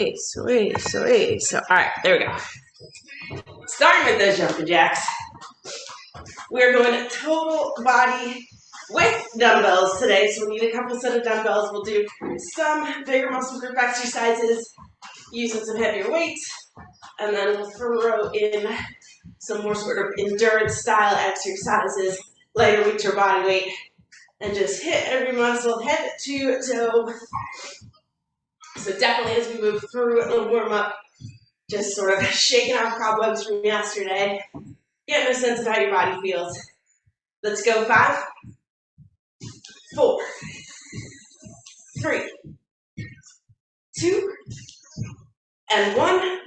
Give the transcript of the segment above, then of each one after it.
Eso. All right, there we go. Starting with those jumping jacks. We're going total body with dumbbells today. So we need a couple set of dumbbells. We'll do some bigger muscle group exercises using some heavier weights. And then we'll throw in some more sort of endurance style exercises, lighter weight or body weight, and just hit every muscle, head to toe. So definitely as we move through the warm-up, just sort of shaking off cobwebs from yesterday, getting a sense of how your body feels. Let's go 5, 4, 3, 2, and 1.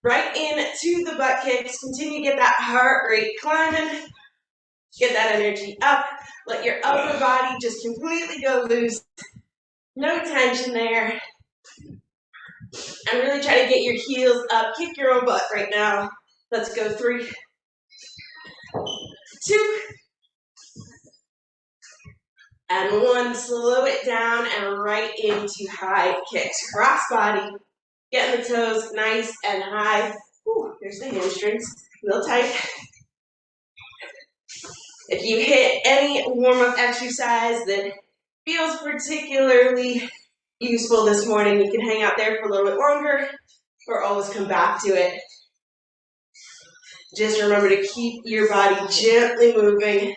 Right into the butt kicks. Continue to get that heart rate climbing. Get that energy up. Let your upper body just completely go loose. No tension there. And really try to get your heels up. Kick your own butt right now. Let's go 3, 2, and 1. Slow it down and right into high kicks. Cross body. Getting the toes nice and high. Ooh, there's the hamstrings. Real tight. If you hit any warm-up exercise that feels particularly useful this morning, you can hang out there for a little bit longer or always come back to it. Just remember to keep your body gently moving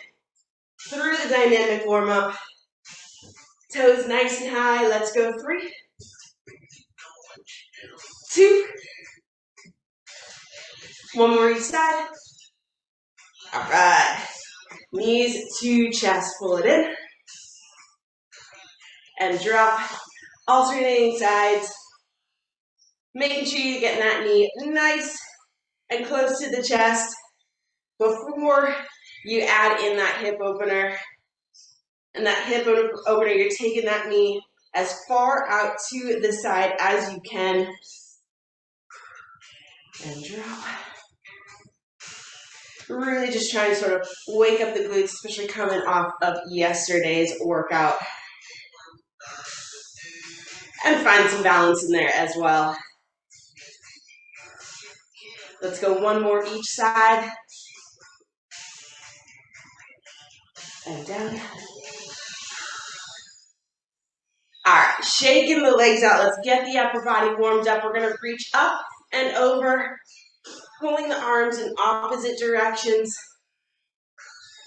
through the dynamic warm-up. Toes nice and high. Let's go 3, 2, 1 more each side. All right. Knees to chest, pull it in. And drop, alternating sides. Making sure you're getting that knee nice and close to the chest before you add in that hip opener. And that hip opener, you're taking that knee as far out to the side as you can. And drop. Really just trying to sort of wake up the glutes, especially coming off of yesterday's workout. And find some balance in there as well. Let's go 1 more each side. And down. All right, shaking the legs out. Let's get the upper body warmed up. We're going to reach up and over, pulling the arms in opposite directions,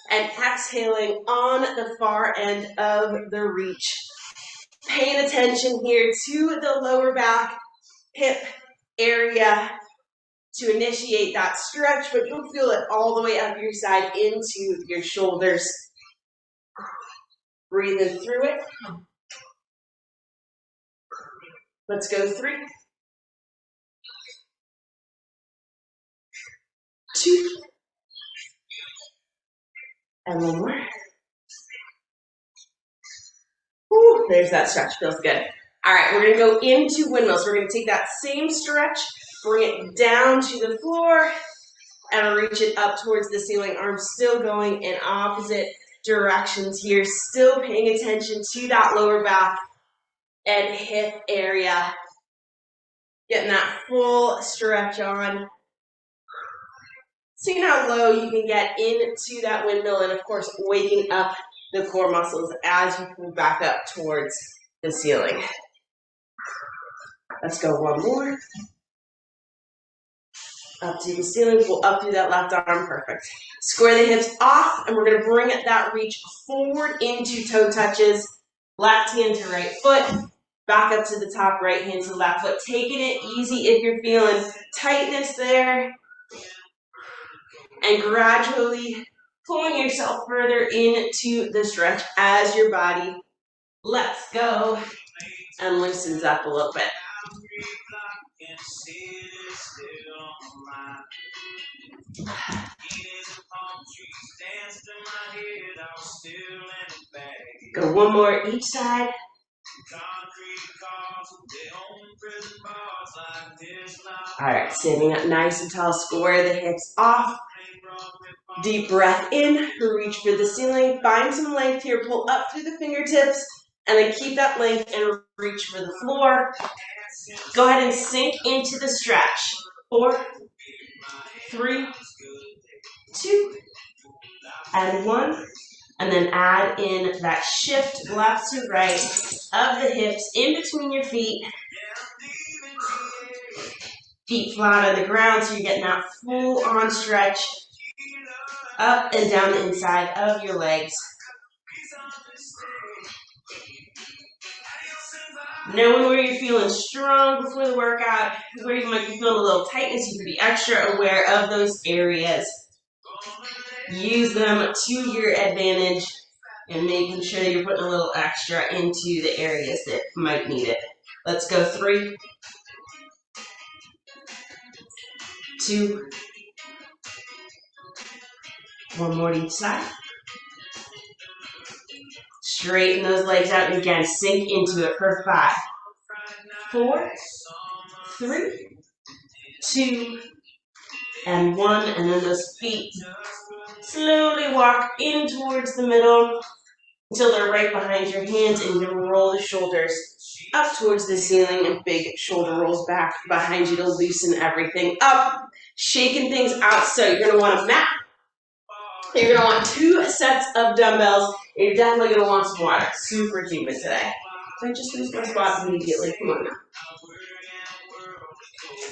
and exhaling on the far end of the reach. Paying attention here to the lower back, hip area to initiate that stretch, but you'll feel it all the way up your side into your shoulders. Breathing through it. Let's go 3, 2, and 1 more. Ooh, there's that stretch, feels good. All right, we're gonna go into windmills. We're gonna take that same stretch, bring it down to the floor, and reach it up towards the ceiling. Arms still going in opposite directions here, still paying attention to that lower back and hip area. Getting that full stretch on. Seeing how low you can get into that windmill, and of course, waking up the core muscles as you pull back up towards the ceiling. Let's go 1 more. Up to the ceiling, pull up through that left arm, perfect. Square the hips off, and we're gonna bring that reach forward into toe touches. Left hand to right foot, back up to the top, right hand to left foot. Taking it easy if you're feeling tightness there. And gradually pulling yourself further into the stretch as your body lets go and loosens up a little bit. Go 1 more each side. All right, standing up nice and tall, square the hips off. Deep breath in, reach for the ceiling, find some length here, pull up through the fingertips, and then keep that length and reach for the floor. Go ahead and sink into the stretch. 4, 3, 2, and 1. And then add in that shift left to right of the hips in between your feet. Feet flat on the ground so you're getting that full on stretch up and down the inside of your legs. Knowing where you're feeling strong before the workout, where you might be feeling a little tightness, you can be extra aware of those areas. Use them to your advantage and making sure that you're putting a little extra into the areas that might need it. Let's go 3, 2, 1 more to each side. Straighten those legs out and again, sink into it for 5, 4, 3, 2, and 1. And then those feet slowly walk in towards the middle until they're right behind your hands, and you can roll the shoulders up towards the ceiling and big shoulder rolls back behind you to loosen everything up. Shaking things out, so you're going to want a mat. You're going to want 2 sets of dumbbells. And you're definitely going to want some water. Super humid today. So I just lose my spot immediately. Come on now.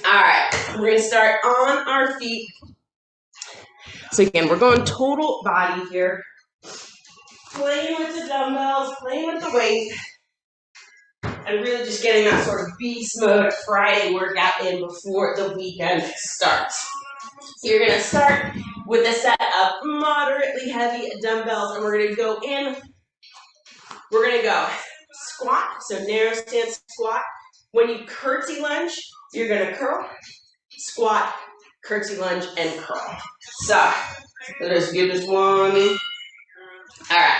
All right, we're going to start on our feet. So again, we're going total body here. Playing with the dumbbells, playing with the weight, and really just getting that sort of beast mode Friday workout in before the weekend starts. You're going to start with a set of moderately heavy dumbbells, and we're going to go in. We're going to go squat, so narrow stance squat. When you curtsy lunge, you're going to curl, squat, curtsy lunge, and curl. So let's give this one. All right.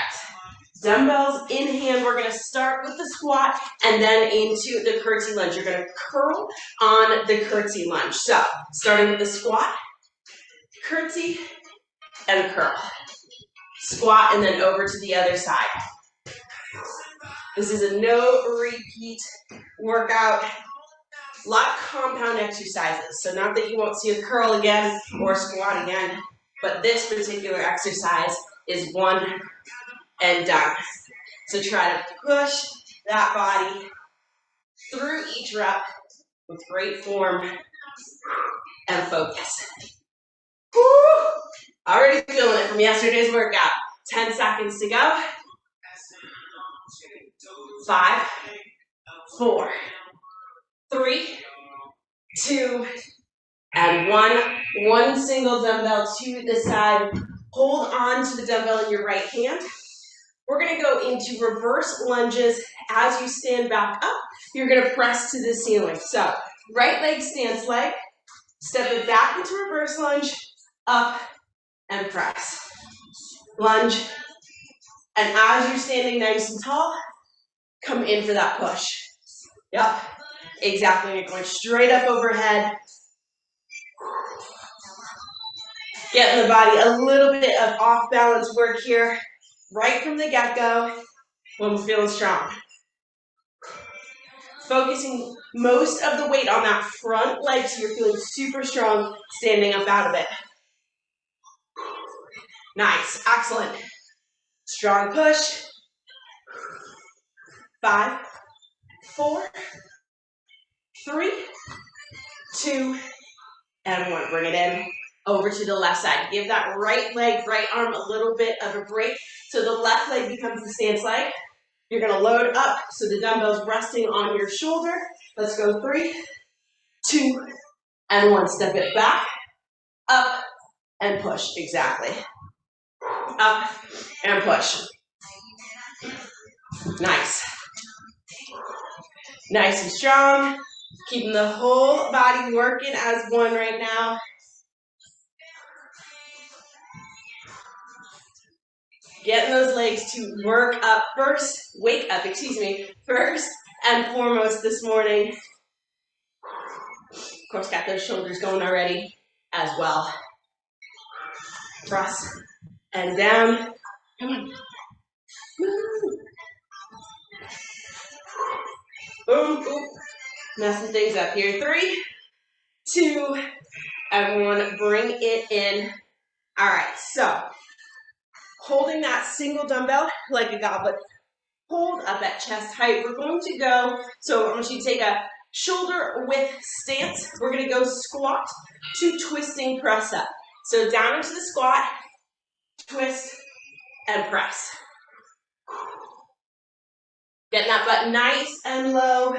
Dumbbells in hand, we're going to start with the squat and then into the curtsy lunge. You're going to curl on the curtsy lunge. So, starting with the squat, curtsy, and curl. Squat and then over to the other side. This is a no repeat workout. A lot of compound exercises. So not that you won't see a curl again or a squat again, but this particular exercise is one and done. So try to push that body through each rep with great form and focus. Woo! Already feeling it from yesterday's workout. 10 seconds to go. 5, 4, 3, 2, and 1. One single dumbbell to the side. Hold on to the dumbbell in your right hand. We're going to go into reverse lunges. As you stand back up, you're going to press to the ceiling. So, right leg stance leg, step it back into reverse lunge, up, and press. Lunge, and as you're standing nice and tall, come in for that push. Yep, exactly. You're going straight up overhead. Getting the body a little bit of off-balance work here, right from the get-go, when we're feeling strong. Focusing most of the weight on that front leg so you're feeling super strong standing up out of it. Nice, excellent. Strong push. 5, 4, 3, 2, and 1. Bring it in over to the left side. Give that right leg, right arm a little bit of a break so the left leg becomes the stance leg. You're going to load up so the dumbbell's resting on your shoulder. Let's go 3, 2, and 1. Step it back, up, and push. Exactly. Up, and push. Nice. Nice and strong. Keeping the whole body working as one right now. Getting those legs to work up first, wake up, first and foremost this morning. Of course, got those shoulders going already as well. Press and down. Come on. Boom, boom. Messing things up here. 3, 2, and 1. Bring it in. All right, so holding that single dumbbell like a goblet, hold up at chest height. We're going to go, so I want you to take a shoulder width stance. We're going to go squat to twisting press up. So down into the squat, twist, and press. Getting that butt nice and low.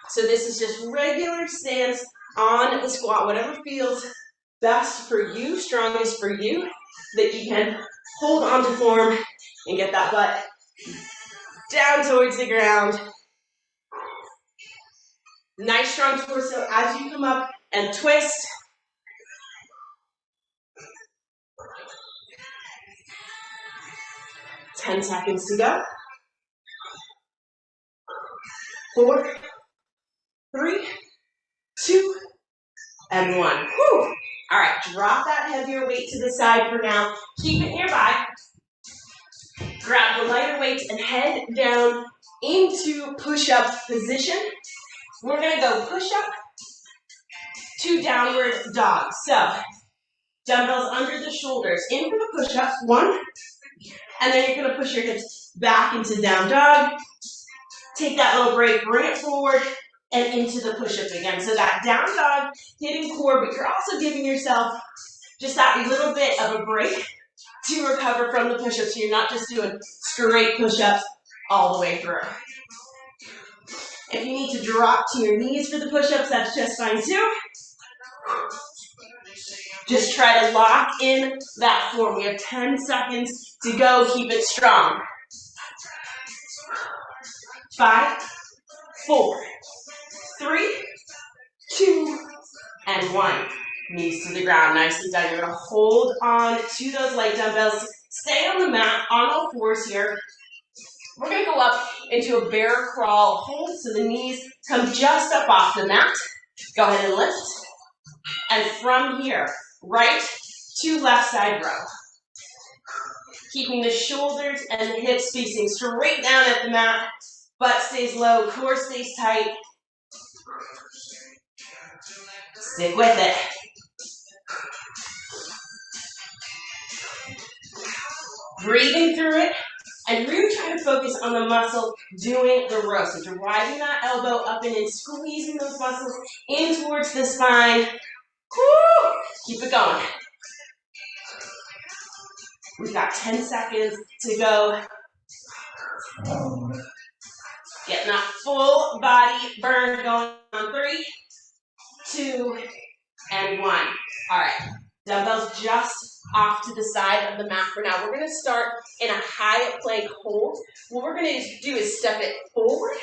So this is just regular stance on the squat, whatever feels best for you, strongest for you, that you can hold on to form and get that butt down towards the ground. Nice strong torso as you come up and twist. Ten seconds to go. 4, 3, 2, and 1. Whew. All right, drop that heavier weight to the side for now. Keep it nearby. Grab the lighter weight and head down into push-up position. We're going to go push-up to downward dog. So, dumbbells under the shoulders. In for the push-up. 1. And then you're going to push your hips back into down dog. Take that little break, bring it forward, and into the push-up again. So that down dog, hitting core, but you're also giving yourself just that little bit of a break to recover from the push-up. So you're not just doing straight push-ups all the way through. If you need to drop to your knees for the push-ups, that's just fine too. Just try to lock in that form. We have 10 seconds to go. Keep it strong. 5, 4, 3, 2, and 1. Knees to the ground, nicely done. You're going to hold on to those light dumbbells. Stay on the mat, on all fours here. We're going to go up into a bear crawl hold, so the knees come just up off the mat. Go ahead and lift. And from here, right to left side row. Keeping the shoulders and the hips facing straight down at the mat. Butt stays low, core stays tight. Stick with it. Breathing through it, and really trying to focus on the muscle doing the row. So driving that elbow up and in, squeezing those muscles in towards the spine. Woo! Keep it going. We've got 10 seconds to go. Getting that full body burn going on 3, 2, and 1. All right, dumbbells just off to the side of the mat for now. We're going to start in a high plank hold. What we're going to do is step it forward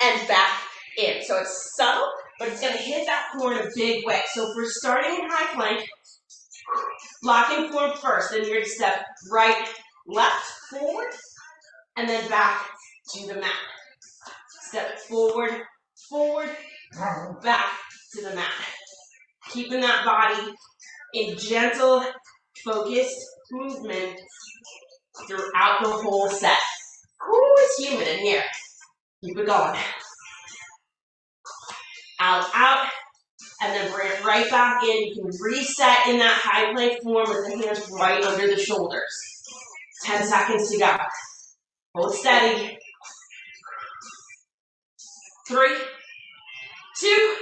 and back in. So it's subtle, but it's going to hit that core in a big way. So if we're starting in high plank, locking form first, then you're going to step right, left, forward, and then back to the mat. Step forward, forward, back to the mat. Keeping that body in gentle, focused movement throughout the whole set. Ooh, it's humid in here. Keep it going. Out, out, and then bring it right back in. You can reset in that high plank form with the hands right under the shoulders. 10 seconds to go. Hold steady. 3, 2,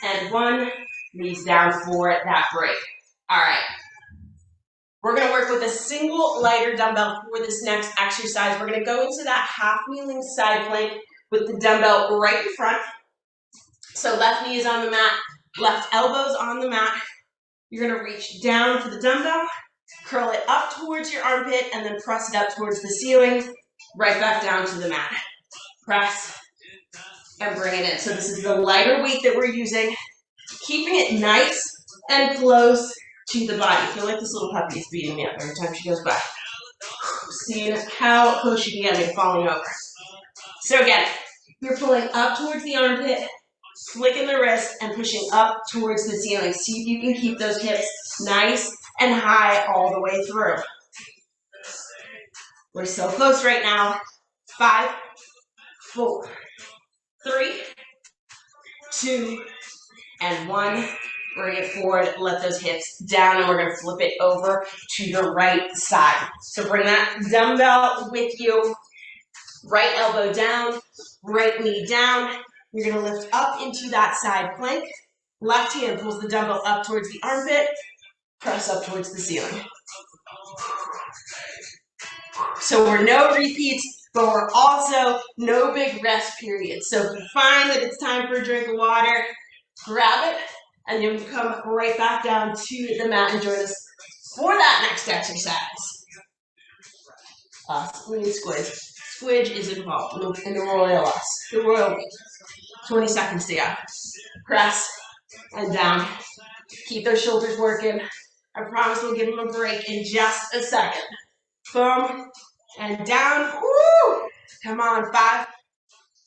and 1. Knees down for that break. All right. We're going to work with a single lighter dumbbell for this next exercise. We're going to go into that half kneeling side plank with the dumbbell right in front. So left knee is on the mat, left elbow's on the mat. You're going to reach down for the dumbbell, curl it up towards your armpit, and then press it up towards the ceiling, right back down to the mat. Press and bring it in. So this is the lighter weight that we're using, keeping it nice and close to the body. I feel like this little puppy is beating me up every time she goes by. Seeing how close she can get me falling over. So again, you're pulling up towards the armpit, flicking the wrist, and pushing up towards the ceiling. See if you can keep those hips nice and high all the way through. We're so close right now. 5, 4, 3, 2, and 1. Bring it forward, let those hips down, and we're going to flip it over to the right side. So bring that dumbbell with you. Right elbow down, right knee down. You're going to lift up into that side plank. Left hand pulls the dumbbell up towards the armpit. Press up towards the ceiling. So we're no repeats, but we're also no big rest periods. So if you find that it's time for a drink of water, grab it, and then come right back down to the mat and join us for that next exercise. We need squidge. Squidge is involved in the royal us. The royal week. 20 seconds to go. Press and down. Keep those shoulders working. I promise we'll give them a break in just a second. Boom. And down. Woo! Come on. 5,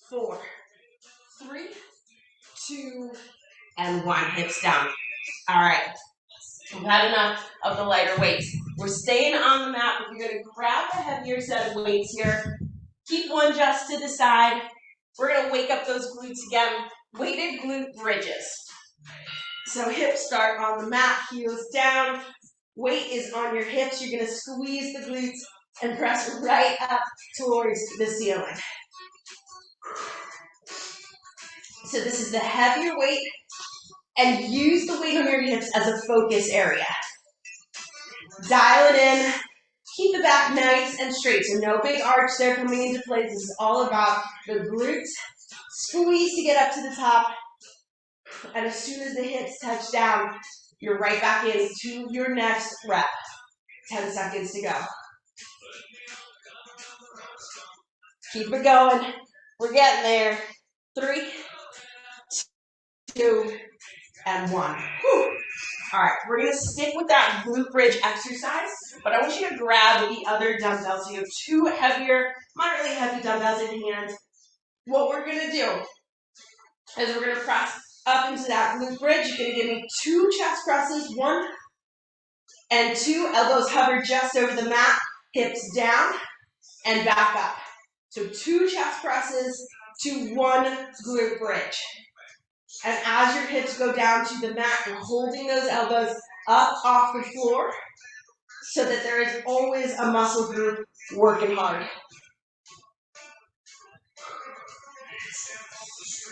4, 3, 2, and 1. Hips down. All right. We've had enough of the lighter weights. We're staying on the mat, but you're going to grab a heavier set of weights here. Keep one just to the side. We're going to wake up those glutes again. Weighted glute bridges. So hips start on the mat, heels down. Weight is on your hips. You're going to squeeze the glutes and press right up towards the ceiling. So this is the heavier weight, and use the weight on your hips as a focus area. Dial it in. Keep the back nice and straight. So no big arch there coming into play. This is all about the glutes. Squeeze to get up to the top. And as soon as the hips touch down, you're right back into your next rep. 10 seconds to go. Keep it going. We're getting there. 3, 2, and 1. Whew. All right, we're going to stick with that glute bridge exercise, but I want you to grab the other dumbbells. You have 2 heavier, moderately heavy dumbbells in hand. What we're going to do is we're going to press up into that glute bridge. You're going to give me 2 chest presses, 1 and 2. Elbows hover just over the mat, hips down and back up. So 2 chest presses to 1 glute bridge. And as your hips go down to the mat, you're holding those elbows up off the floor so that there is always a muscle group working hard.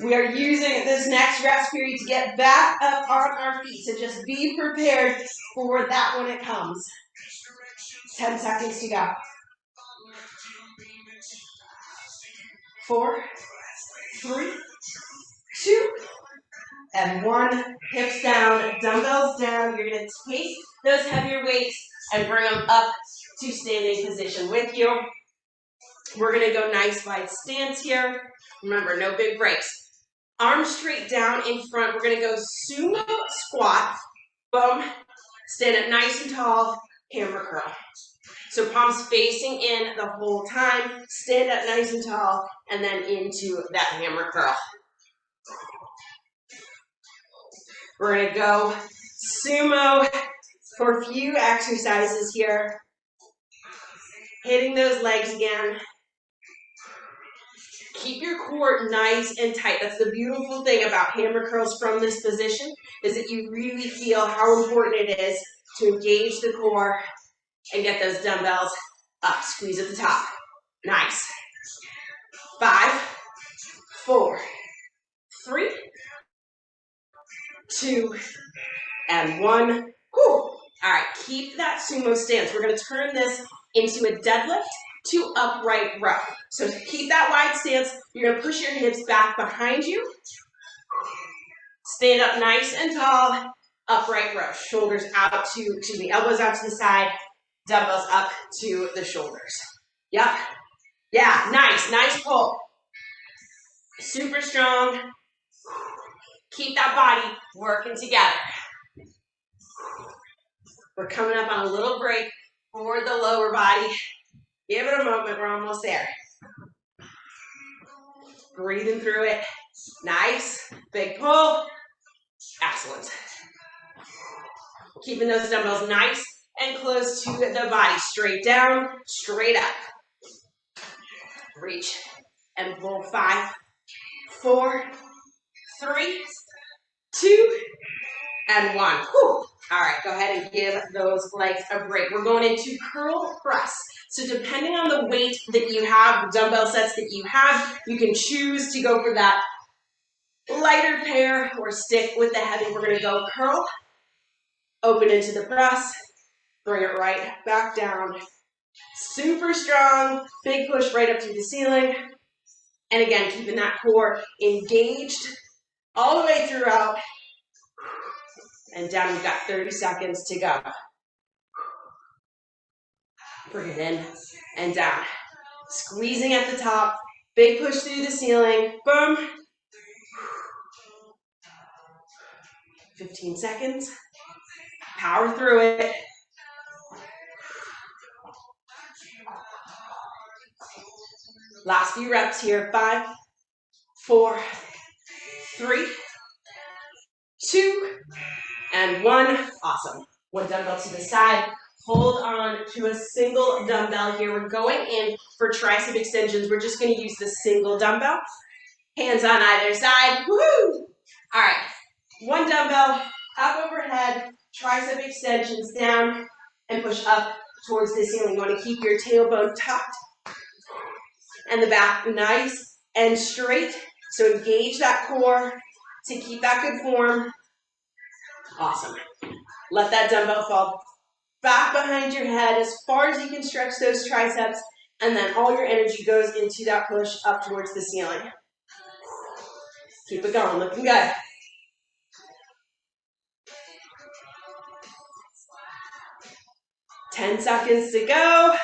We are using this next rest period to get back up on our feet, so just be prepared for that when it comes. 10 seconds to go. 4, 3, 2, and 1. Hips down, dumbbells down. You're going to take those heavier weights and bring them up to standing position with you. We're going to go nice wide stance here. Remember, no big breaks. Arms straight down in front. We're going to go Sumo Squat. Boom. Stand up nice and tall. Hammer curl. So palms facing in the whole time. Stand up nice and tall. And then into that hammer curl. We're going to go sumo for a few exercises here. Hitting those legs again. Keep your core nice and tight. That's the beautiful thing about hammer curls from this position, is that you really feel how important it is to engage the core and get those dumbbells up. Squeeze at the top. Nice. 5, 4, 3, 2, and 1. Whew. All right, keep that sumo stance. We're going to turn this into a deadlift to upright row. So keep that wide stance. You're going to push your hips back behind you. Stand up nice and tall. Upright row. Shoulders out to, elbows out to the side. Dumbbells up to the shoulders. Yep. Yeah, nice pull. Super strong. Keep that body working together. We're coming up on a little break for the lower body. Give it a moment, we're almost there. Breathing through it. Nice, big pull. Excellent. Keeping those dumbbells nice and close to the body. Straight down, straight up. Reach and pull. 5, 4, 3, 2, and 1. Whew. All right, go ahead and give those legs a break. We're going into curl press. So depending on the weight that you have, the dumbbell sets that you have, you can choose to go for that lighter pair or stick with the heavy. We're going to go curl, open into the press, bring it right back down. Super strong, big push right up to the ceiling. And again, keeping that core engaged all the way throughout. And down, you've got 30 seconds to go. Bring it in and down. Squeezing at the top, big push through the ceiling. Boom. 15 seconds. Power through it. Last few reps here. 5, 4, 3, 2, and 1. Awesome. One dumbbell to the side. Hold on to a single dumbbell here. We're going in for tricep extensions. We're just going to use the single dumbbell. Hands on either side. Woohoo! All right. One dumbbell up overhead, tricep extensions down, and push up towards the ceiling. You want to keep your tailbone tucked and the back nice and straight. So engage that core to keep that good form. Awesome. Let that dumbbell fall back behind your head as far as you can stretch those triceps, and then all your energy goes into that push up towards the ceiling. Keep it going, looking good. Ten seconds to go.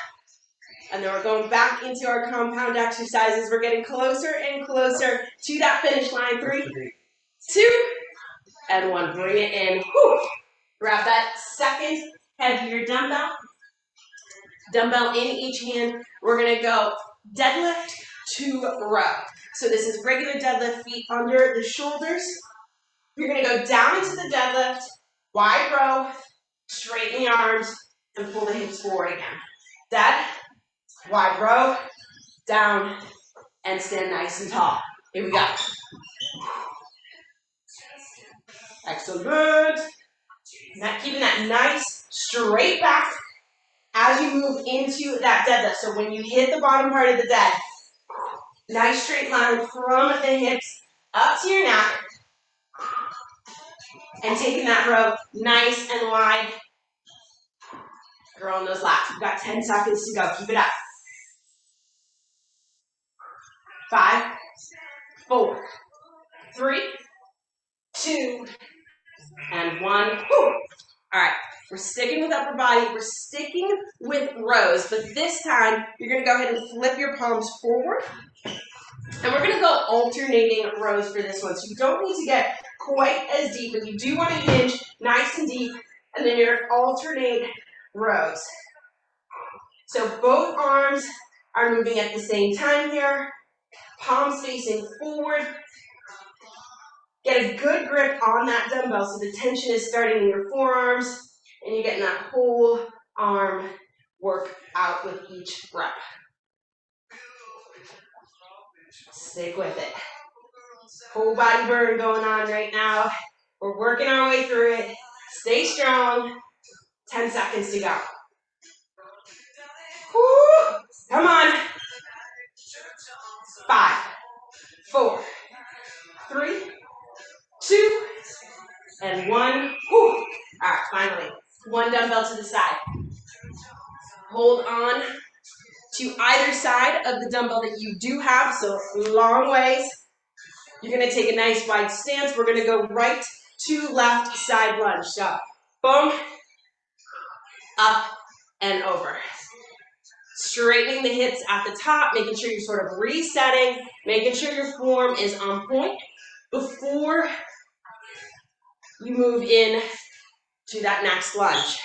And then we're going back into our compound exercises. We're getting closer and closer to that finish line. 3, 2, and 1. Bring it in. Whew. Grab that second heavier dumbbell. Dumbbell in each hand. We're going to go deadlift to row. So this is regular deadlift, feet under the shoulders. You're going to go down into the deadlift, wide row, straighten the arms, and pull the hips forward again. Dead, wide row, down, and stand nice and tall. Here we go. Excellent. Keeping that nice straight back as you move into that deadlift. So when you hit the bottom part of the dead, nice straight line from the hips up to your neck. And taking that row nice and wide. Growing those lats. We've got 10 seconds to go. Keep it up. 5, 4, 3, 2, and 1. Whew. All right. We're sticking with upper body. We're sticking with rows. But this time, you're going to go ahead and flip your palms forward. And we're going to go alternating rows for this one. So you don't need to get quite as deep, but you do want to hinge nice and deep. And then you're alternate rows. So both arms are moving at the same time here. Palms facing forward. Get a good grip on that dumbbell so the tension is starting in your forearms and you're getting that whole arm work out with each rep. Stick with it. Whole body burn going on right now. We're working our way through it. Stay strong. 10 seconds to go. Woo! Come on. 5, 4, 3, 2, and 1. Whew. All right, finally. One dumbbell to the side. Hold on to either side of the dumbbell that you do have, so long ways. You're going to take a nice wide stance. We're going to go right to left side lunge. So, boom, up and over. Straightening the hips at the top, making sure you're sort of resetting, making sure your form is on point before you move in to that next lunge.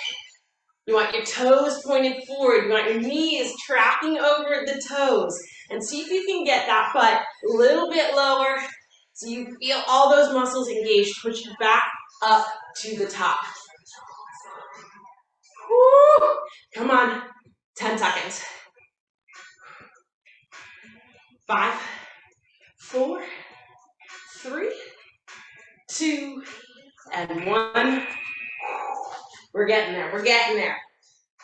You want your toes pointed forward. You want your knees tracking over the toes. And see if you can get that butt a little bit lower so you feel all those muscles engaged. Push it back up to the top. Woo! Come on. 10 seconds. 5, 4, 3, 2, and 1. We're getting there. We're getting there.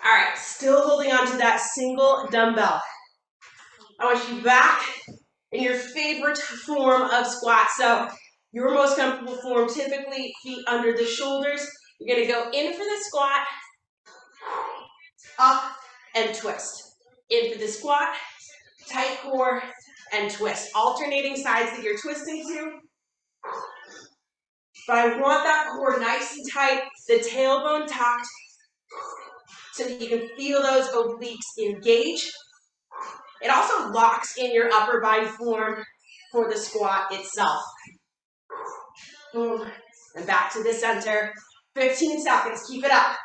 All right, still holding on to that single dumbbell. I want you back in your favorite form of squat. So your most comfortable form, typically feet under the shoulders. You're going to go in for the squat, up, and twist. In for the squat, tight core, and twist. Alternating sides that you're twisting to. But I want that core nice and tight, the tailbone tucked, so that you can feel those obliques engage. It also locks in your upper body form for the squat itself. Boom. And back to the center. 15 seconds. Keep it up.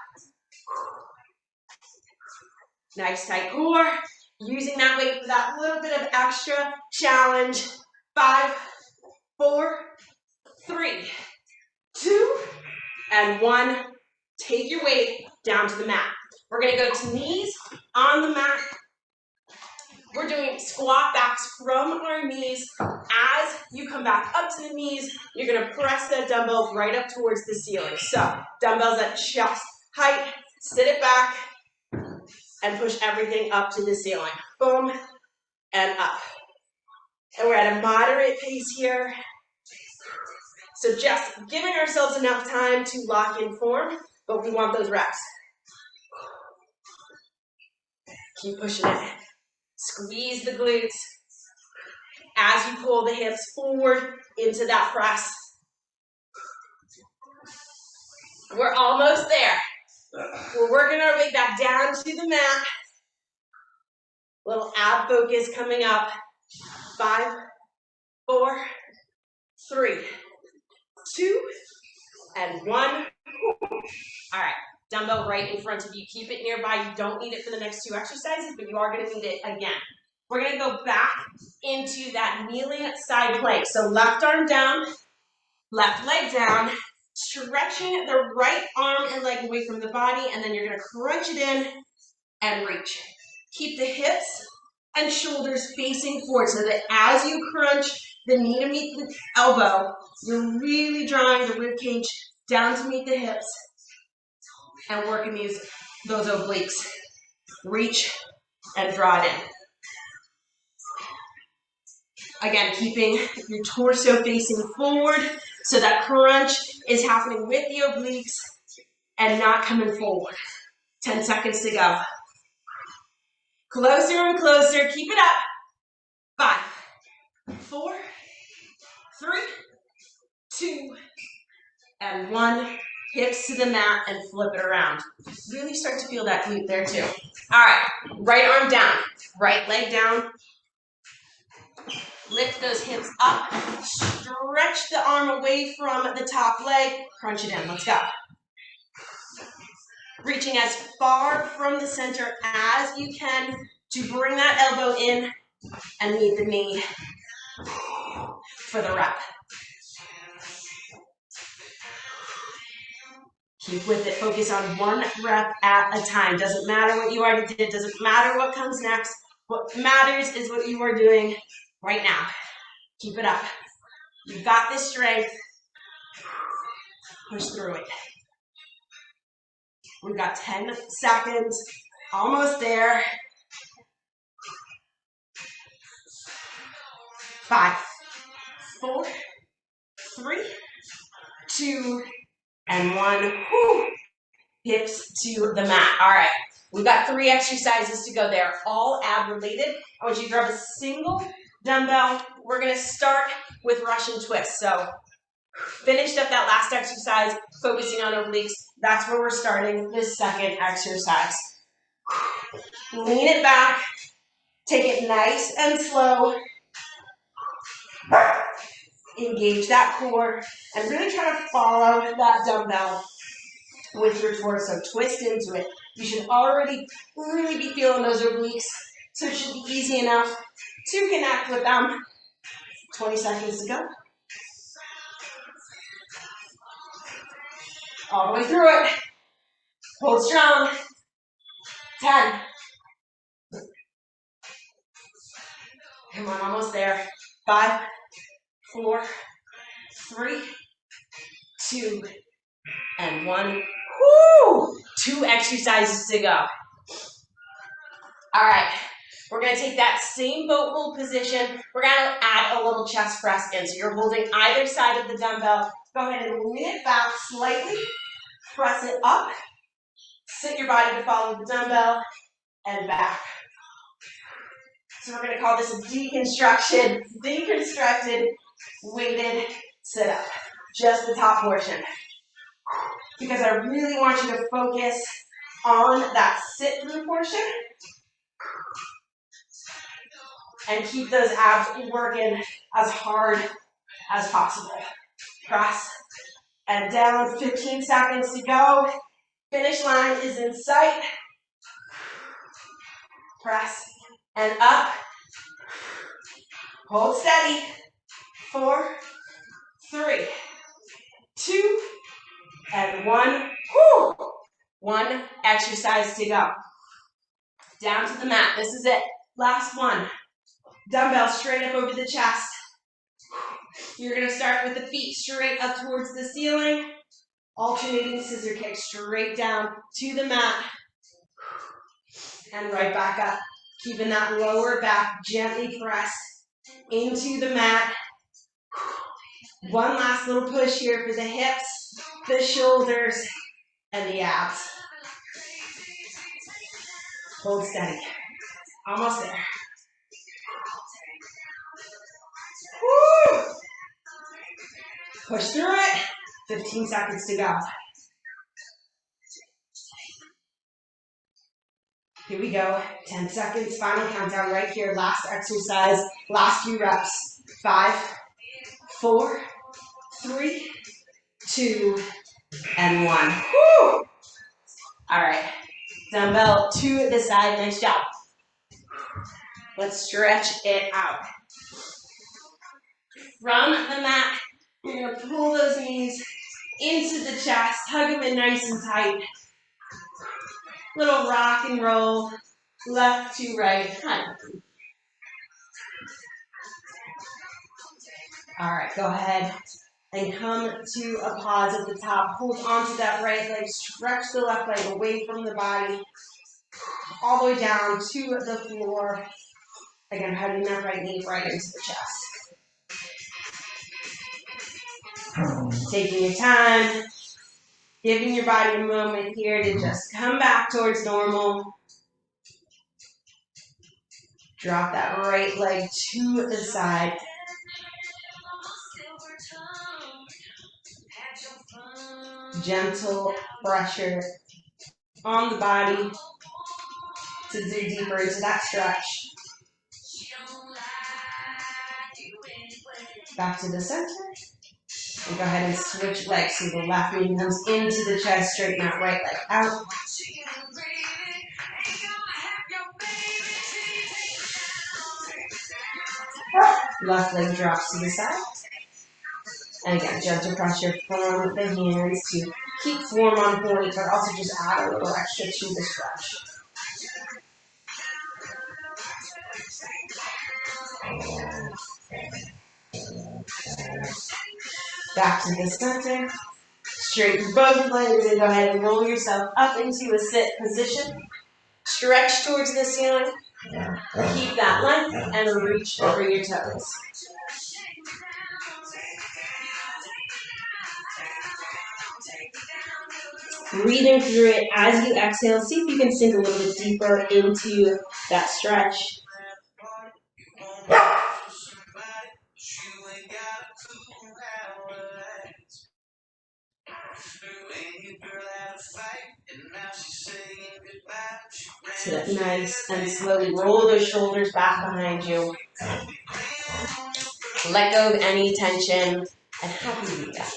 Nice tight core. Using that weight for that little bit of extra challenge. 5, 4, 3, 2, and 1. Take your weight down to the mat. We're going to go to knees on the mat. We're doing squat backs from our knees. As you come back up to the knees, you're going to press that dumbbell right up towards the ceiling. So dumbbells at chest height, sit it back, and push everything up to the ceiling. Boom, and up. And we're at a moderate pace here. So just giving ourselves enough time to lock in form, but we want those reps. Keep pushing it. Squeeze the glutes as you pull the hips forward into that press. We're almost there. We're working our way back down to the mat. Little ab focus coming up. 5, 4, 3, 2, and 1. All right. Dumbbell right in front of you. Keep it nearby. You don't need it for the next 2 exercises, but you are going to need it again. We're going to go back into that kneeling side plank. So left arm down, left leg down, stretching the right arm and leg away from the body, and then you're going to crunch it in and reach. Keep the hips and shoulders facing forward so that as you crunch the knee to meet the elbow, you're really drawing the rib cage down to meet the hips and working those obliques. Reach and draw it in. Again, keeping your torso facing forward so that crunch is happening with the obliques and not coming forward. 10 seconds to go. Closer and closer. Keep it up. 5, 4, 3, 2, and 1. Hips to the mat and flip it around. Really start to feel that glute there too. All right, right arm down, right leg down. Lift those hips up. Stretch the arm away from the top leg. Crunch it in. Let's go. Reaching as far from the center as you can to bring that elbow in and meet the knee for the rep. Keep with it. Focus on 1 rep at a time. Doesn't matter what you already did. Doesn't matter what comes next. What matters is what you are doing right now. Keep it up. You've got this strength. Push through it. We've got 10 seconds. Almost there. 5, 4, 3, 2, and 1. Whew. Hips to the mat. All right. We've got 3 exercises to go there, all ab related. I want you to grab a single dumbbell. We're going to start with Russian twist. So finished up that last exercise, focusing on obliques. That's where we're starting this second exercise. Lean it back. Take it nice and slow. Engage that core and really try to follow that dumbbell with your torso. Twist into it. You should already really be feeling those obliques, so it should be easy enough to connect with them. 20 seconds to go. All the way through it. Hold strong. 10. Come on, almost there. 5, 4, 3, 2, and 1. Woo! 2 exercises to go. All right, we're gonna take that same boat hold position. We're gonna add a little chest press in. So you're holding either side of the dumbbell. Go ahead and lean it back slightly. Press it up. Sit your body to follow the dumbbell and back. So we're gonna call this a deconstructed weighted sit-up. Just the top portion. Because I really want you to focus on that sit-through portion. And keep those abs working as hard as possible. Press and down, 15 seconds to go. Finish line is in sight. Press and up. Hold steady. 4, 3, 2, and 1. Woo! 1 exercise to go. Down to the mat. This is it. Last one. Dumbbell straight up over the chest. You're going to start with the feet straight up towards the ceiling. Alternating scissor kick straight down to the mat. And right back up. Keeping that lower back gently pressed into the mat. One last little push here for the hips, the shoulders, and the abs. Hold steady. Almost there. Woo! Push through it. 15 seconds to go. Here we go. 10 seconds. Final countdown right here. Last exercise. Last few reps. 5, 4, 3, 2, and 1. Woo! All right. Dumbbell to the side. Nice job. Let's stretch it out. From the mat, you're going to pull those knees into the chest. Hug them in nice and tight. Little rock and roll. Left to right. All right, go ahead and come to a pause at the top. Hold onto that right leg. Stretch the left leg away from the body. All the way down to the floor. Again, hugging that right knee right into the chest. Taking your time. Giving your body a moment here to just come back towards normal. Drop that right leg to the side. Gentle pressure on the body to do deeper into that stretch. Back to the center. And go ahead and switch legs. So the left knee comes into the chest, straighten that right leg out. Left leg drops to the side. And again, gentle pressure from the hands to keep form on point, but also just add a little extra to the stretch. Back to the center. Straighten both legs and go ahead and roll yourself up into a sit position. Stretch towards the ceiling. Keep that length and reach over your toes. Breathing through it as you exhale. See if you can sink a little bit deeper into that stretch. Sit nice and slowly roll those shoulders back behind you. Let go of any tension and happy to be back.